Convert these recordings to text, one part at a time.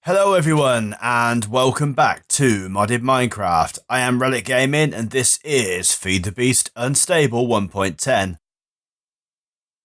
Hello everyone and welcome back to Modded Minecraft. I am Reliikgaming and this is FTB Unstable 1.10.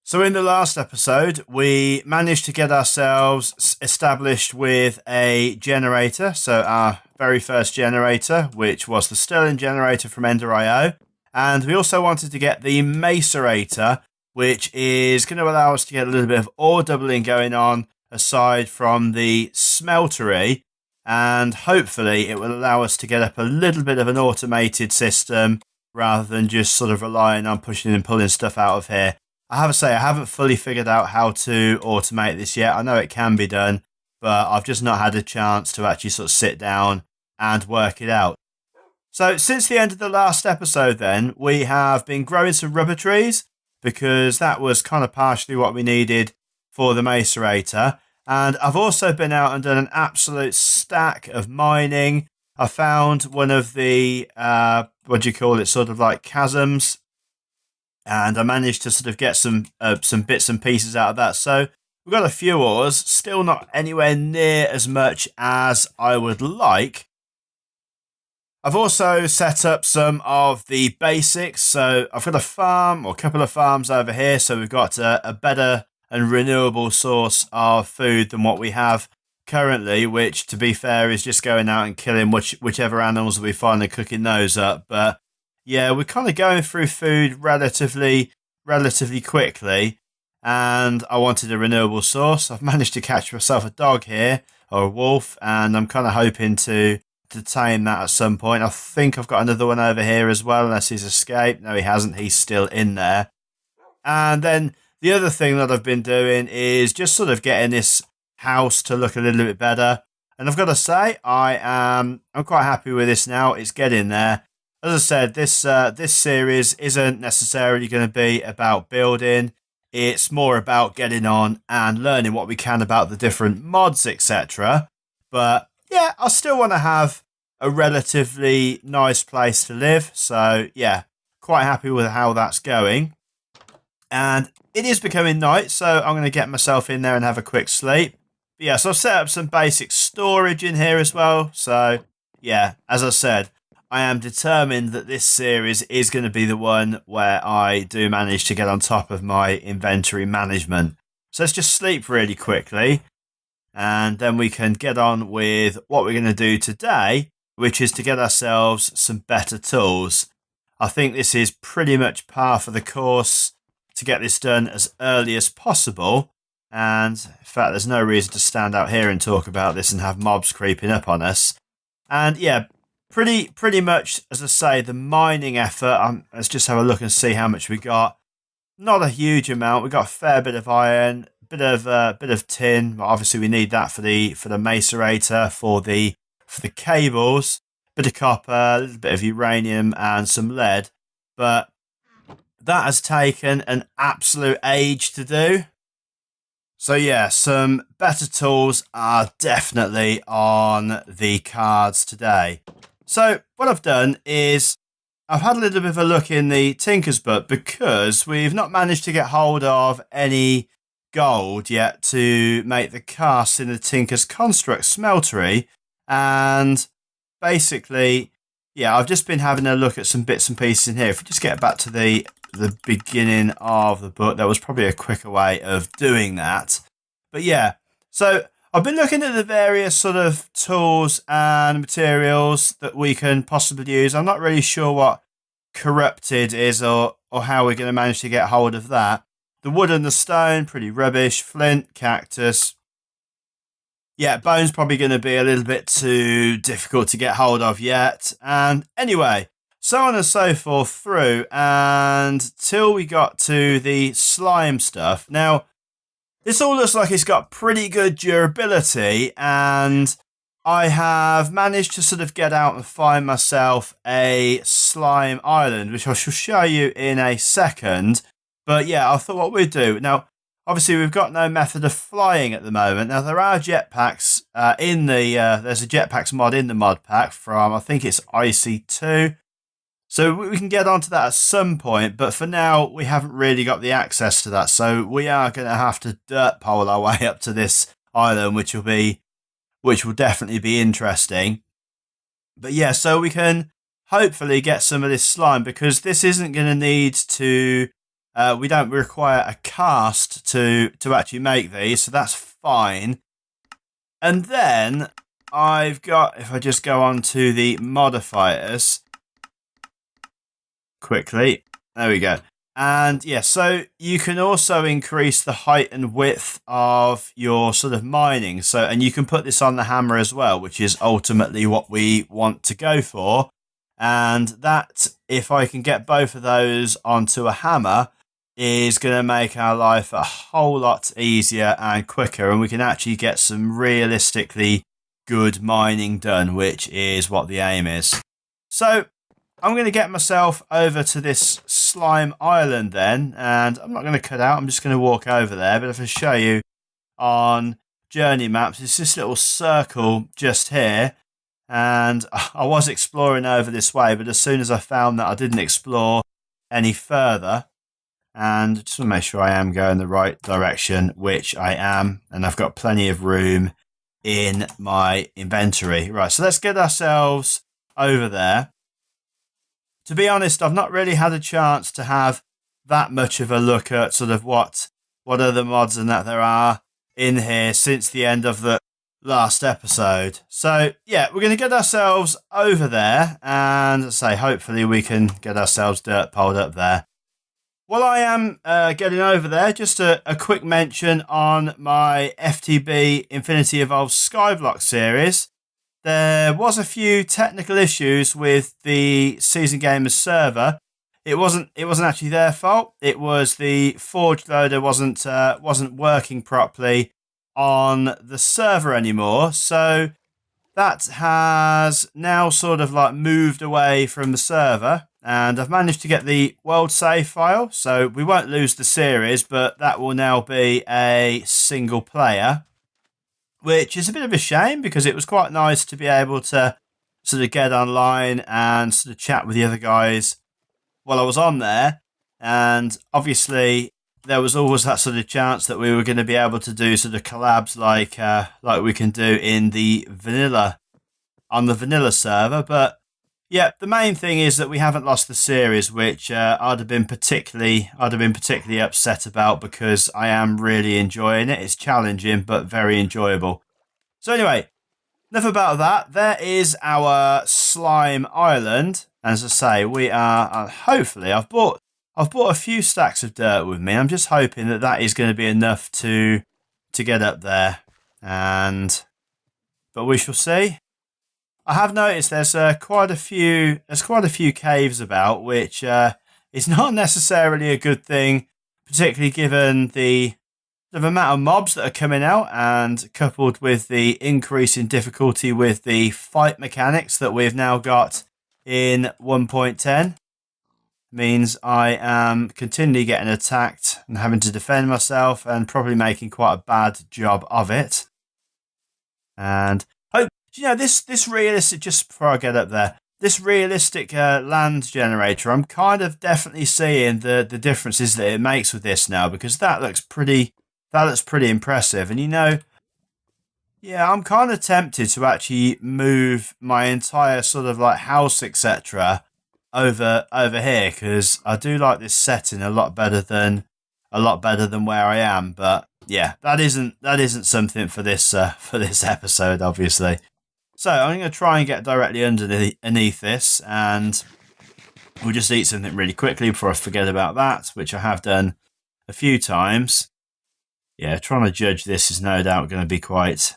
So in the last episode we managed to get ourselves established with a generator. So our very first generator, which was the Sterling generator from Ender.io. And we also wanted to get the macerator, which is going to allow us to get a little bit of ore doubling going on aside from the smeltery, and hopefully it will allow us to get up a little bit of an automated system rather than just sort of relying on pushing and pulling stuff out of here. I have to say I haven't fully figured out how to automate this yet. I know it can be done, but I've just not had a chance to actually sort of sit down and work it out. So since the end of the last episode then, we have been growing some rubber trees because that was kind of partially what we needed for the macerator. And I've also been out and done an absolute stack of mining. I found one of the, sort of like chasms. And I managed to sort of get some bits and pieces out of that. So we've got a few ores, still not anywhere near as much as I would like. I've also set up some of the basics. So I've got a farm or a couple of farms over here. So we've got a better and renewable source of food than what we have currently, which to be fair is just going out and killing whichever animals we find and cooking those up. But yeah, we're kind of going through food relatively quickly, and I wanted a renewable source. I've managed to catch myself a dog here, or a wolf, and I'm kind of hoping to tame that at some point. I think I've got another one over here as well, unless he's escaped. No, he hasn't. He's still in there. And then the other thing that I've been doing is just sort of getting this house to look a little bit better. And I've got to say, I'm quite happy with this now. It's getting there. As I said, this series isn't necessarily going to be about building. It's more about getting on and learning what we can about the different mods, etc. But yeah, I still want to have a relatively nice place to live. So yeah, quite happy with how that's going. And it is becoming night, so I'm going to get myself in there and have a quick sleep. But yeah, so I've set up some basic storage in here as well. So yeah, as I said, I am determined that this series is going to be the one where I do manage to get on top of my inventory management. So let's just sleep really quickly, and then we can get on with what we're going to do today, which is to get ourselves some better tools. I think this is pretty much par for the course to get this done as early as possible. And in fact, there's no reason to stand out here and talk about this and have mobs creeping up on us. And yeah, pretty much, as I say, the mining effort, let's just have a look and see how much we got. Not a huge amount. We got a fair bit of iron, bit of tin. Obviously we need that for the macerator, for the cables, bit of copper, a little bit of uranium and some lead. But that has taken an absolute age to do. So yeah, some better tools are definitely on the cards today. So what I've done is I've had a little bit of a look in the Tinker's Book because we've not managed to get hold of any gold yet to make the casts in the Tinker's Construct smeltery. And basically, yeah, I've just been having a look at some bits and pieces in here. If we just get back to the beginning of the book, there was probably a quicker way of doing that. But yeah, so I've been looking at the various sort of tools and materials that we can possibly use. I'm not really sure what corrupted is or how we're going to manage to get hold of that. The wood and the stone, pretty rubbish. Flint, cactus. Yeah, bone's probably going to be a little bit too difficult to get hold of yet. And anyway, so on and so forth through, and till we got to the slime stuff. Now, this all looks like it's got pretty good durability, and I have managed to sort of get out and find myself a slime island, which I shall show you in a second. But yeah, I thought what we'd do. Now, obviously, we've got no method of flying at the moment. Now, there are jetpacks there's a jetpacks mod in the mod pack from, I think it's IC2. So we can get onto that at some point, but for now, we haven't really got the access to that. So we are going to have to dirt pole our way up to this island, which will be which will definitely be interesting. But yeah, so we can hopefully get some of this slime, because this isn't going to need to... we don't require a cast to actually make these, so that's fine. And then I've got, if I just go on to the modifiers quickly, there we go. And yeah, so you can also increase the height and width of your sort of mining. So, and you can put this on the hammer as well, which is ultimately what we want to go for. And that, if I can get both of those onto a hammer, is going to make our life a whole lot easier and quicker. And we can actually get some realistically good mining done, which is what the aim is. So I'm going to get myself over to this slime island then, and I'm not going to cut out, I'm just going to walk over there. But if I show you on journey maps, it's this little circle just here, and I was exploring over this way, but as soon as I found that I didn't explore any further, and just want to make sure I am going the right direction, which I am, and I've got plenty of room in my inventory. Right, so let's get ourselves over there. To be honest, I've not really had a chance to have that much of a look at sort of what other mods and that there are in here since the end of the last episode. So yeah, we're going to get ourselves over there, and say hopefully we can get ourselves dirt piled up there. While I am getting over there, just a quick mention on my FTB Infinity Evolved Skyblock series. There was a few technical issues with the Season Gamers server. It wasn't actually their fault. It was the Forge loader wasn't working properly on the server anymore. So that has now sort of like moved away from the server, and I've managed to get the world save file. So we won't lose the series, but that will now be a single player, which is a bit of a shame, because it was quite nice to be able to sort of get online and sort of chat with the other guys while I was on there. And obviously there was always that sort of chance that we were going to be able to do sort of collabs like we can do in the vanilla, on the vanilla server. But yeah, the main thing is that we haven't lost the series, which I'd have been particularly upset about, because I am really enjoying it. It's challenging but very enjoyable. So anyway, enough about that. There is our slime island. As I say, we are hopefully I've bought a few stacks of dirt with me. I'm just hoping that that is going to be enough to get up there, but we shall see. I have noticed there's quite a few caves about, which is not necessarily a good thing, particularly given the amount of mobs that are coming out, and coupled with the increase in difficulty with the fight mechanics that we've now got in 1.10. Means I am continually getting attacked and having to defend myself, and probably making quite a bad job of it. And this realistic, just before I get up there, this realistic land generator, I'm kind of definitely seeing the differences that it makes with this now, because that looks pretty impressive. And yeah, I'm kind of tempted to actually move my entire sort of like house, etc., over here, because I do like this setting a lot better than where I am. But yeah, that isn't something for this episode, obviously. So I'm going to try and get directly underneath this, and we'll just eat something really quickly before I forget about that, which I have done a few times. Yeah, trying to judge this is no doubt going to be quite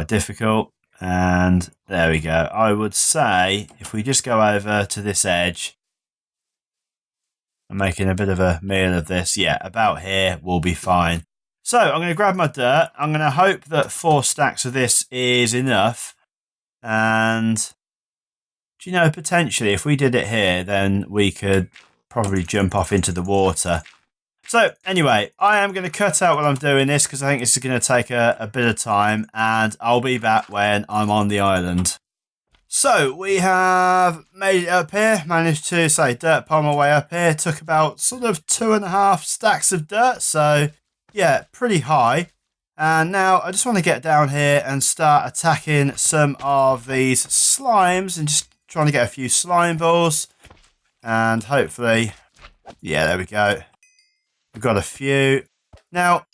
difficult. And there we go. I would say if we just go over to this edge, I'm making a bit of a meal of this. Yeah, about here will be fine. So I'm going to grab my dirt. I'm going to hope that 4 stacks of this is enough. And potentially if we did it here, then we could probably jump off into the water. So anyway, I am going to cut out while I'm doing this, because I think this is going to take a bit of time, and I'll be back when I'm on the island. So we have made it up here, managed to dirt pile my way up here. Took about sort of 2.5 stacks of dirt, so yeah, pretty high. And now I just want to get down here and start attacking some of these slimes and just trying to get a few slime balls. And hopefully, yeah, there we go. We've got a few. Now,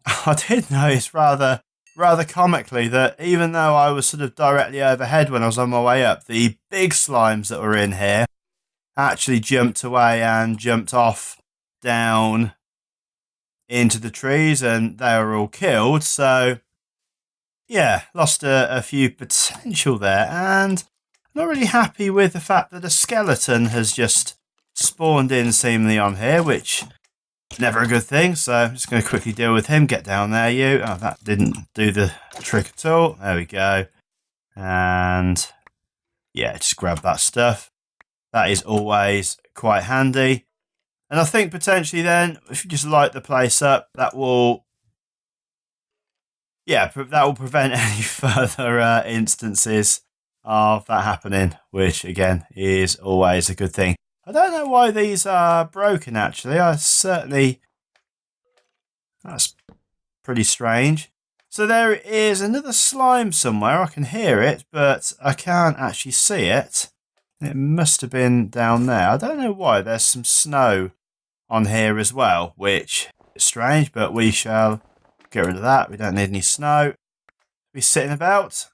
I did notice rather comically that even though I was sort of directly overhead when I was on my way up, the big slimes that were in here actually jumped away and jumped off down into the trees, and they were all killed. So yeah, lost a few potential there, and I'm not really happy with the fact that a skeleton has just spawned in seemingly on here, which is never a good thing. So I'm just going to quickly deal with him. Get down there, you. Oh, that didn't do the trick at all. There we go. And yeah, just grab that stuff. That is always quite handy. And I think potentially then, if you just light the place up, that will prevent any further instances of that happening, which again is always a good thing. I don't know why these are broken, actually. That's pretty strange. So there is another slime somewhere. I can hear it, but I can't actually see it. It must have been down there. I don't know why. There's some snow on here as well, which is strange, but we shall get rid of that. We don't need any snow. Be sitting about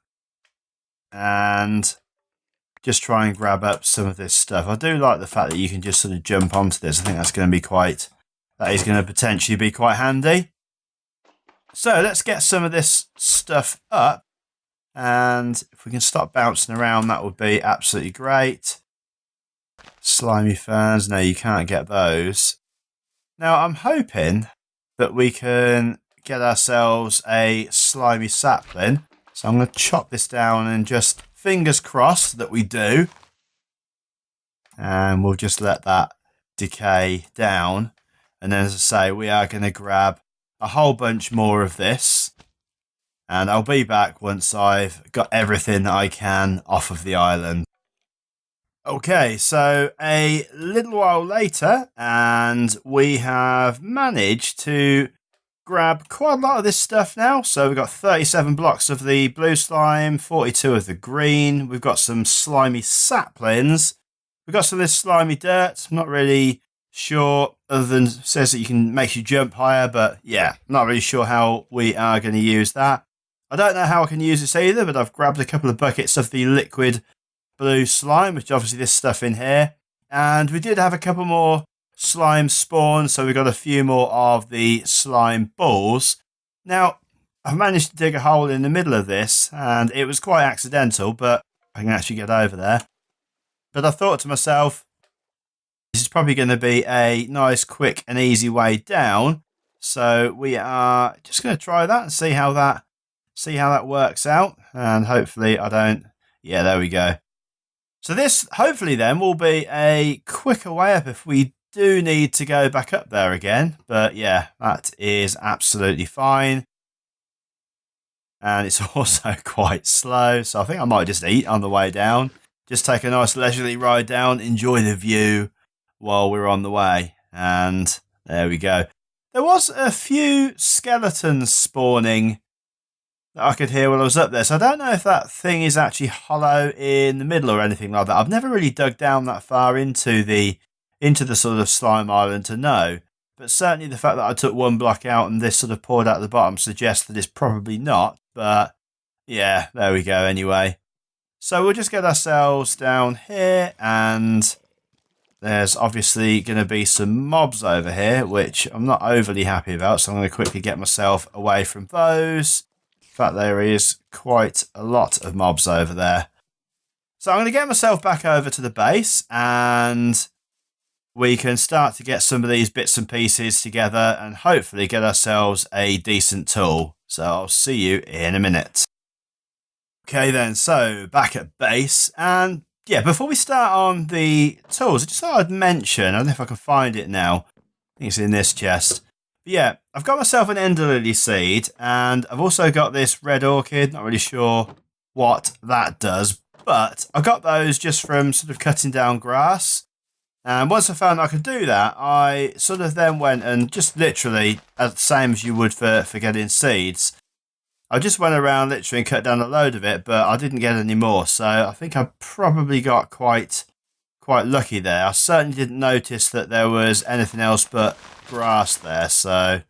and just try and grab up some of this stuff. I do like the fact that you can just sort of jump onto this. I think that's going to be that is going to potentially be quite handy. So let's get some of this stuff up, and if we can stop bouncing around, that would be absolutely great. Slimy ferns, no, you can't get those. Now I'm hoping that we can get ourselves a slimy sapling. So I'm going to chop this down and just fingers crossed that we do. And we'll just let that decay down. And then, as I say, we are going to grab a whole bunch more of this. And I'll be back once I've got everything that I can off of the island. Okay, so a little while later, and we have managed to grab quite a lot of this stuff now. So we've got 37 blocks of the blue slime, 42 of the green. We've got some slimy saplings. We've got some of this slimy dirt. I'm not really sure, other than it says that makes you jump higher, but yeah, not really sure how we are going to use that. I don't know how I can use this either, but I've grabbed a couple of buckets of the liquid blue slime, which obviously this stuff in here, and we did have a couple more slime spawn, so we got a few more of the slime balls. Now I've managed to dig a hole in the middle of this, and it was quite accidental, but I can actually get over there. But I thought to myself, this is probably going to be a nice, quick and easy way down, so we are just going to try that and see how that works out, and hopefully I don't. Yeah, there we go. So this, hopefully then, will be a quicker way up if we do need to go back up there again. But yeah, that is absolutely fine. And it's also quite slow, so I think I might just eat on the way down. Just take a nice leisurely ride down, enjoy the view while we're on the way. And there we go. There was a few skeletons spawning that I could hear while I was up there. So I don't know if that thing is actually hollow in the middle or anything like that. I've never really dug down that far into the sort of slime island to know. But certainly the fact that I took one block out and this sort of poured out at the bottom suggests that it's probably not. But yeah, there we go anyway. So we'll just get ourselves down here, and there's obviously going to be some mobs over here, which I'm not overly happy about. So I'm going to quickly get myself away from those. In fact, there is quite a lot of mobs over there. So I'm going to get myself back over to the base, and we can start to get some of these bits and pieces together and hopefully get ourselves a decent tool. So I'll see you in a minute. Okay then, so back at base, and yeah, before we start on the tools, I just thought I'd mention, I don't know if I can find it now, I think it's in this chest. But yeah, I've got myself an ender lily seed, and I've also got this red orchid, not really sure what that does, but I got those just from sort of cutting down grass. And once I found I could do that, I sort of then went and just literally, as the same as you would for getting seeds, I just went around literally and cut down a load of it, but I didn't get any more. So I think I probably got quite lucky there. I certainly didn't notice that there was anything else but grass there. So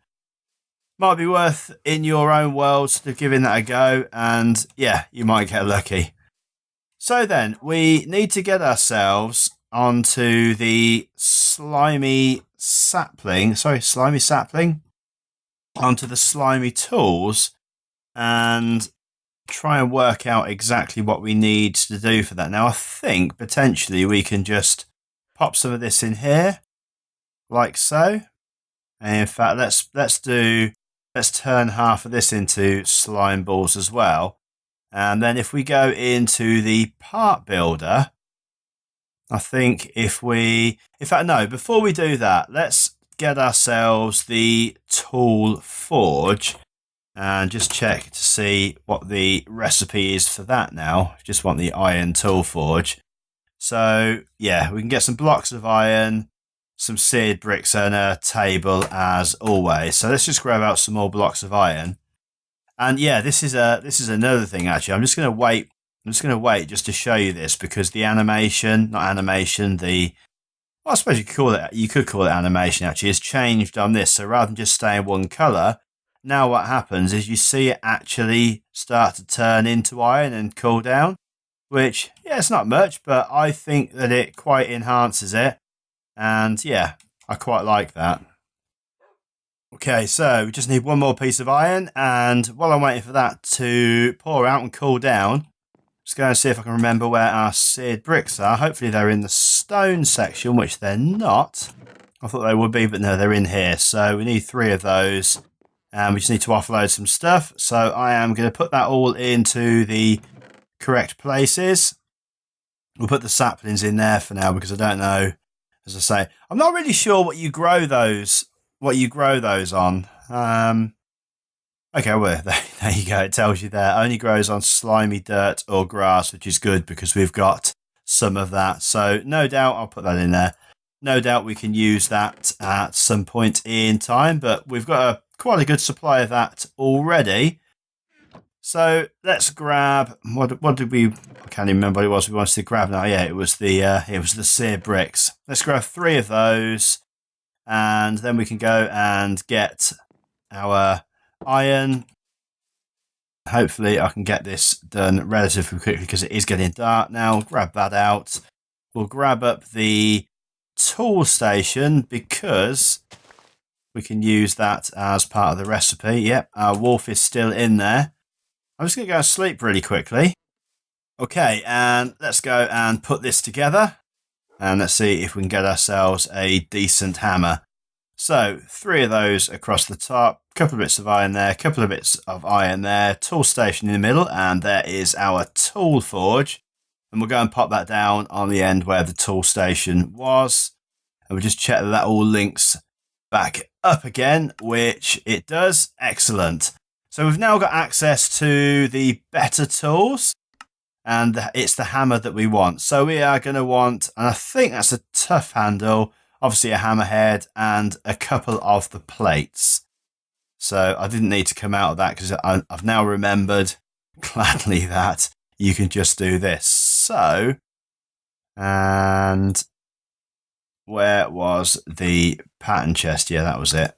might be worth in your own world sort of giving that a go. And yeah, you might get lucky. So then we need to get ourselves onto the slimy sapling, onto the slimy tools and try and work out exactly what we need to do for that. Now, I think potentially we can just pop some of this in here, like so. And in fact, let's turn half of this into slime balls as well. And then if we go into the part builder, I think before we do that, let's get ourselves the tool forge and just check to see what the recipe is for that now. Just want the iron tool forge. So yeah, we can get some blocks of iron, some seared bricks and a table as always. So let's just grab out some more blocks of iron. And yeah, this is another thing actually. I'm just going to wait just to show you this because the animation, I suppose you could call it animation actually, has changed on this. So rather than just staying one color, now what happens is you see it actually start to turn into iron and cool down, which, yeah, it's not much, but I think that it quite enhances it. And yeah, I quite like that. Okay, so we just need one more piece of iron. And while I'm waiting for that to pour out and cool down, just go and see if I can remember where our seared bricks are. Hopefully they're in the stone section, which they're not. I thought they would be, but no, they're in here. So we need 3 of those. And we just need to offload some stuff. So I am going to put that all into the correct places. We'll put the saplings in there for now because I don't know, as I say, I'm not really sure what you grow those on. Okay, well, there you go. It tells you there. Only grows on slimy dirt or grass, which is good because we've got some of that. So no doubt I'll put that in there. No doubt we can use that at some point in time, but we've got quite a good supply of that already. So let's grab, what did we, I can't even remember what it was we wanted to grab now. Yeah, it was the seared bricks. Let's grab 3 of those and then we can go and get our iron. Hopefully I can get this done relatively quickly because it is getting dark now. Grab that out. We'll grab up the tool station because we can use that as part of the recipe. Yep, our wolf is still in there. I'm just going to go and sleep really quickly. Okay, and let's go and put this together. And let's see if we can get ourselves a decent hammer. So 3 of those across the top, a couple of bits of iron there, a couple of bits of iron there, tool station in the middle, and there is our tool forge. And we'll go and pop that down on the end where the tool station was. And we'll just check that that all links back up again, which it does. Excellent. So we've now got access to the better tools, and it's the hammer that we want. So we are going to want, and I think that's a tough handle, obviously a hammerhead and a couple of the plates. So I didn't need to come out of that because I've now remembered gladly that you can just do this. So, and where was the pattern chest? Yeah, that was it.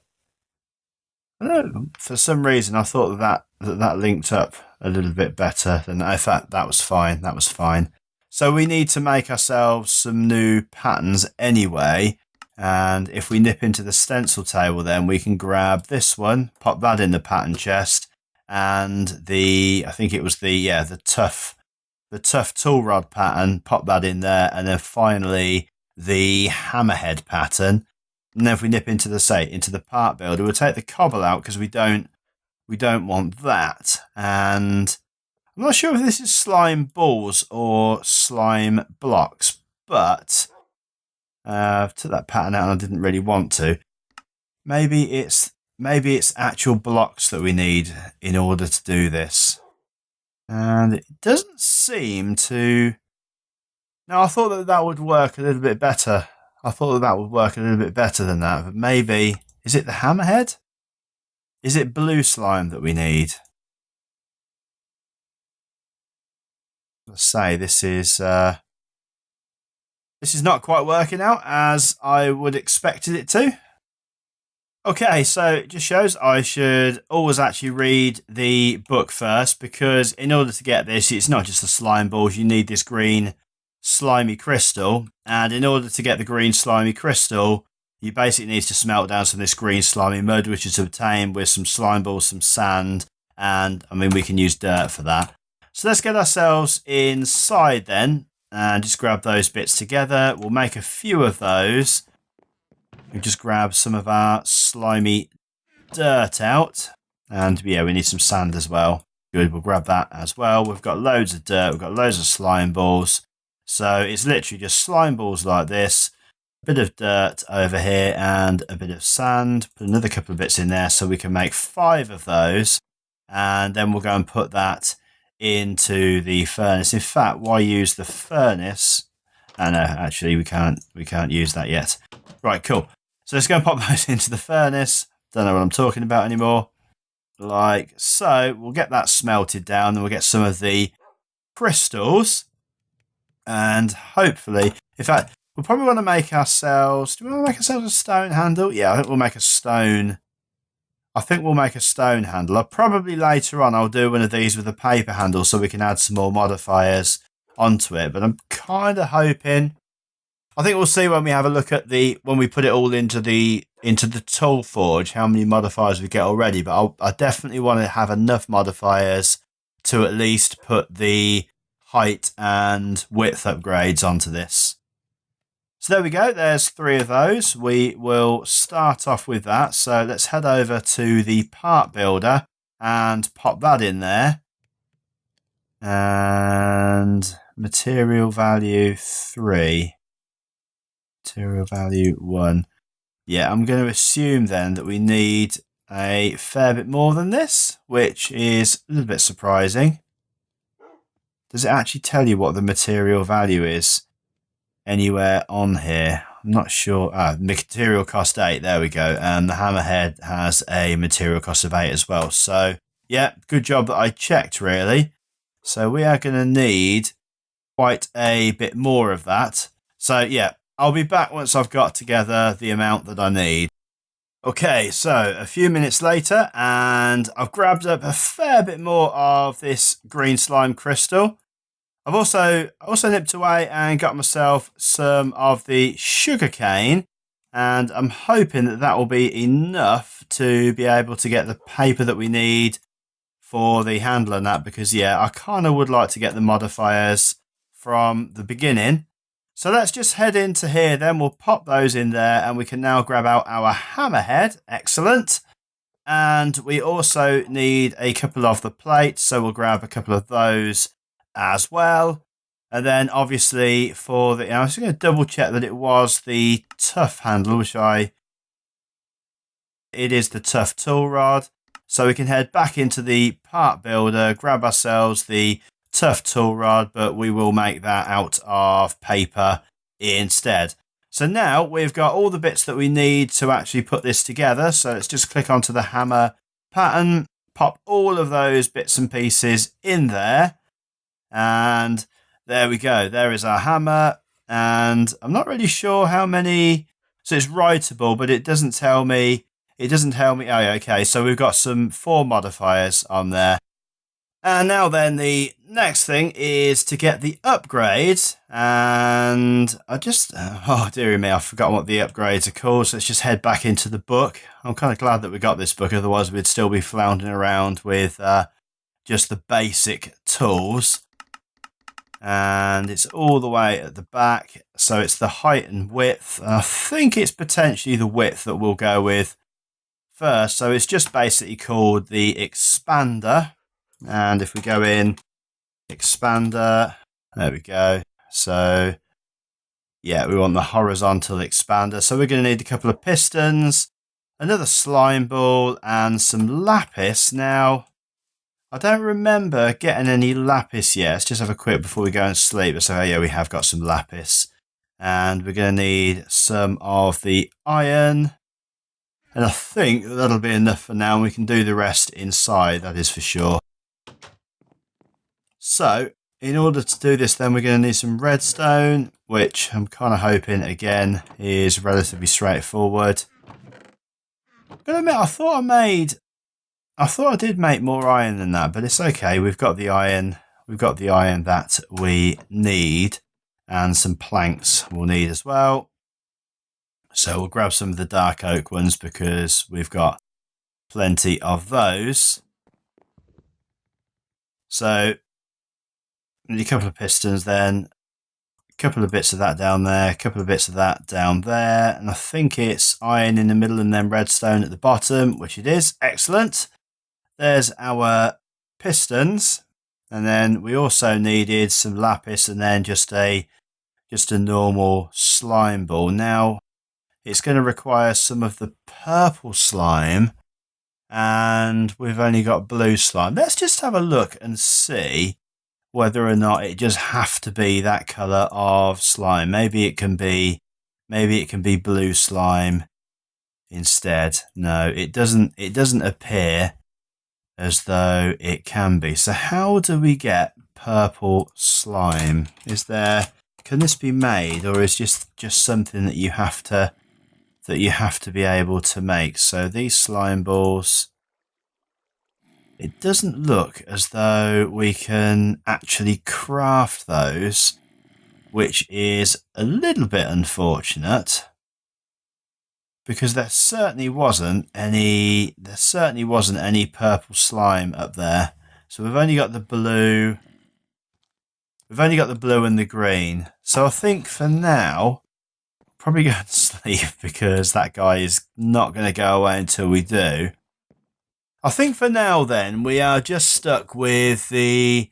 I don't know, for some reason I thought that linked up a little bit better than that. In fact, that was fine. That was fine. So we need to make ourselves some new patterns anyway. And if we nip into the stencil table, then we can grab this one, pop that in the pattern chest, and I think it was the tough tool rod pattern, pop that in there, and then finally the hammerhead pattern. And then if we nip into the part builder, we'll take the cobble out because we don't want that. And I'm not sure if this is slime balls or slime blocks, but I've took that pattern out and I didn't really want to. Maybe it's actual blocks that we need in order to do this. And it doesn't seem to. Now I thought that would work a little bit better I thought that would work a little bit better than that, but maybe... Is it the hammerhead? Is it blue slime that we need? Let's say this is not quite working out as I would expected it to. Okay, so it just shows I should always actually read the book first, because in order to get this, it's not just the slime balls, you need this green slimy crystal, and in order to get the green slimy crystal, you basically need to smelt down some of this green slimy mud, which is obtained with some slime balls, some sand, and I mean we can use dirt for that. So let's get ourselves inside then, and just grab those bits together. We'll make a few of those. We'll just grab some of our slimy dirt out. And yeah, we need some sand as well. Good, we'll grab that as well. We've got loads of dirt, we've got loads of slime balls. So it's literally just slime balls like this. A bit of dirt over here and a bit of sand. Put another couple of bits in there so we can make 5 of those. And then we'll go and put that into the furnace. In fact, why use the furnace? No, actually we can't use that yet. Right, cool. So let's go and pop those into the furnace. Don't know what I'm talking about anymore. Like so. We'll get that smelted down, then we'll get some of the crystals. And hopefully, in fact, we'll probably want to make ourselves... Do we want to make ourselves a stone handle? Yeah, I think we'll make a stone... handle. Probably later on I'll do one of these with a paper handle so we can add some more modifiers onto it. But I'm kind of hoping... I think we'll see when we have a look at when we put it all into the tool forge, how many modifiers we get already. But I definitely want to have enough modifiers to at least put the height and width upgrades onto this. So there we go. There's 3 of those. We will start off with that. So let's head over to the part builder and pop that in there. And material value 3. Material value 1. Yeah, I'm going to assume then that we need a fair bit more than this, which is a little bit surprising. Does it actually tell you what the material value is anywhere on here? I'm not sure. Material cost 8. There we go. And the hammerhead has a material cost of 8 as well. So, yeah, good job that I checked, really. So we are going to need quite a bit more of that. So, yeah. I'll be back once I've got together the amount that I need. Okay, so a few minutes later, and I've grabbed up a fair bit more of this green slime crystal. I've also nipped away and got myself some of the sugar cane, and I'm hoping that that will be enough to be able to get the paper that we need for the handle and that, because yeah, I kind of would like to get the modifiers from the beginning. So let's just head into here, then we'll pop those in there, and we can now grab out our hammerhead. Excellent. And we also need a couple of the plates, so we'll grab a couple of those as well. And then obviously for the... I was going to double check that it was the tough handle, it is the tough tool rod. So we can head back into the part builder, grab ourselves the tough tool rod, but we will make that out of paper instead. So now we've got all the bits that we need to actually put this together. So let's just click onto the hammer pattern, pop all of those bits and pieces in there. And there we go. There is our hammer. And I'm not really sure how many. So it's writable, but it doesn't tell me. Oh, yeah, okay. So we've got some 4 modifiers on there. And now then, the next thing is to get the upgrades. And I just, oh dearie me, I've forgotten what the upgrades are called. So let's just head back into the book. I'm kind of glad that we got this book. Otherwise, we'd still be floundering around with just the basic tools. And it's all the way at the back. So it's the height and width. I think it's potentially the width that we'll go with first. So it's just basically called the expander. And if we go in expander, there we go. So yeah, we want the horizontal expander. So we're going to need a couple of pistons, another slime ball, and some lapis. Now, I don't remember getting any lapis yet. Let's just have a quick before we go and sleep. So yeah, we have got some lapis. And we're going to need some of the iron. And I think that'll be enough for now. We can do the rest inside, that is for sure. So, in order to do this then, we're going to need some redstone, which I'm kind of hoping, again, is relatively straightforward. I'm going to admit, I thought I did make more iron than that, but it's okay. We've got the iron. We've got the iron that we need, and some planks we'll need as well. So we'll grab some of the dark oak ones because we've got plenty of those. So a couple of pistons then, a couple of bits of that down there, a couple of bits of that down there, and I think it's iron in the middle and then redstone at the bottom, which it is. Excellent. There's our pistons, and then we also needed some lapis and then just a normal slime ball. Now it's going to require some of the purple slime, and we've only got blue slime. Let's just have a look and see whether or not it just have to be that color of slime. Maybe it can be blue slime instead. No, it doesn't appear as though it can be. So how do we get purple slime? Can this be made, or is just something that you have to be able to make? So these slime balls, it doesn't look as though we can actually craft those, which is a little bit unfortunate, because there certainly wasn't any purple slime up there. So we've only got the blue. We've only got the blue and the green. So I think for now, probably go to sleep because that guy is not going to go away until we do. I think for now then, we are just stuck with the...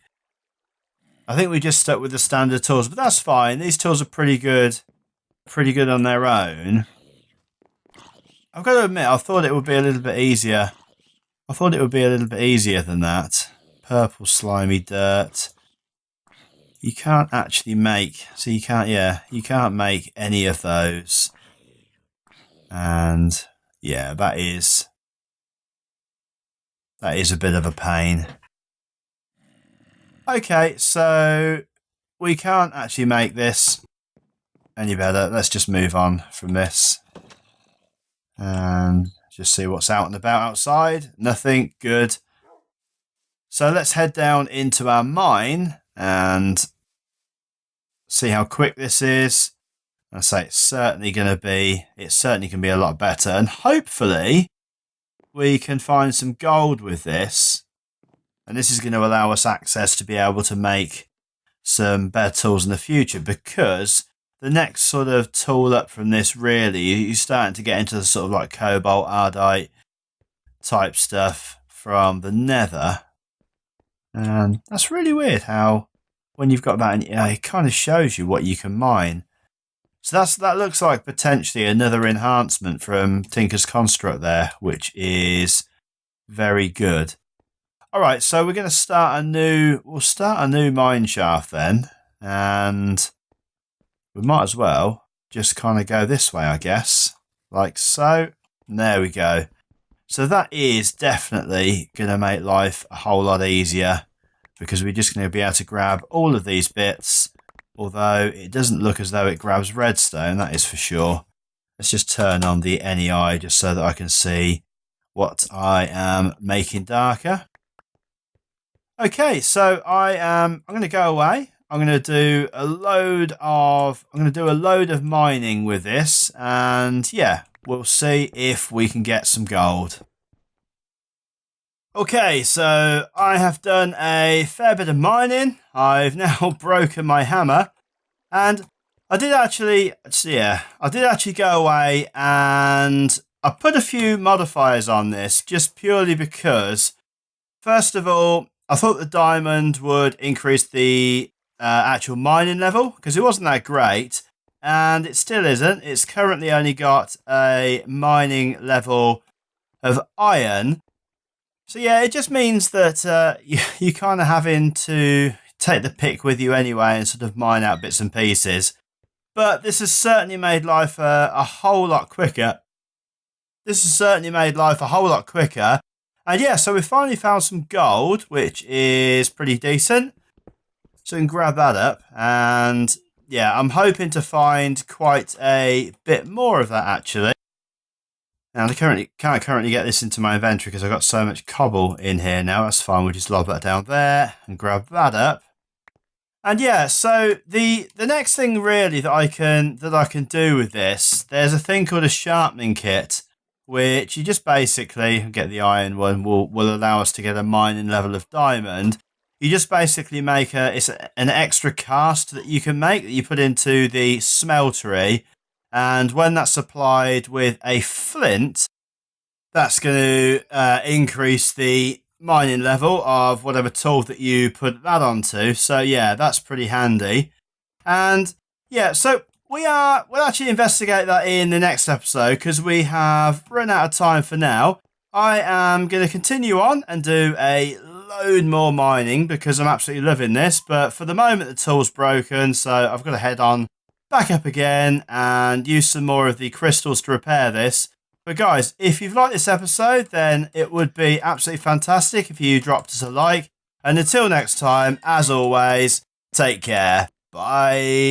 I think we're just stuck with the standard tools, but that's fine. These tools are pretty good on their own. I've got to admit, I thought it would be a little bit easier. I thought it would be a little bit easier than that. Purple slimy dirt. You can't actually make... So you can't make any of those. And yeah, that is a bit of a pain. Okay, so we can't actually make this any better. Let's just move on from this and just see what's out and about outside. Nothing. Good. So let's head down into our mine and see how quick this is. I say it's certainly going to be a lot better, and hopefully we can find some gold with this. And this is going to allow us access to be able to make some better tools in the future, because the next sort of tool up from this, really, you're starting to get into the sort of like cobalt, ardite type stuff from the nether. And that's really weird how when you've got that, it kind of shows you what you can mine. So that looks like potentially another enhancement from Tinker's Construct there, which is very good. All right, so we're going to we'll start a new mine shaft then, and we might as well just kind of go this way, I guess, like so. And there we go. So that is definitely going to make life a whole lot easier, because we're just going to be able to grab all of these bits, although it doesn't look as though it grabs redstone, that is for sure. Let's just turn on the NEI just so that I can see what I am making darker. Okay, so I'm going to go away. I'm going to do a load of mining with this, and yeah, we'll see if we can get some gold. Okay, so I have done a fair bit of mining. I've now broken my hammer, and I did actually go away and I put a few modifiers on this, just purely because, first of all, I thought the diamond would increase the actual mining level, because it wasn't that great, and it still isn't. It's currently only got a mining level of iron. So yeah, it just means that you're kind of having to take the pick with you anyway and sort of mine out bits and pieces. but this has certainly made life a whole lot quicker. And yeah, so we finally found some gold, which is pretty decent. So we can grab that up. And yeah, I'm hoping to find quite a bit more of that, actually. Now, I can't currently get this into my inventory because I've got so much cobble in here now. That's fine. We'll just lob that down there and grab that up. And yeah, so the next thing really that I can do with this, there's a thing called a sharpening kit, which you just basically get the iron one will allow us to get a mining level of diamond. You just basically make an extra cast that you can make that you put into the smeltery, and when that's supplied with a flint, that's going to increase the mining level of whatever tool that you put that onto. So yeah, that's pretty handy. And yeah, so we'll actually investigate that in the next episode because we have run out of time for now. I am going to continue on and do a load more mining because I'm absolutely loving this. But for the moment, the tool's broken, so I've got to head on back up again and use some more of the crystals to repair this. But guys, if you've liked this episode, then it would be absolutely fantastic if you dropped us a like. And until next time, as always, take care. Bye.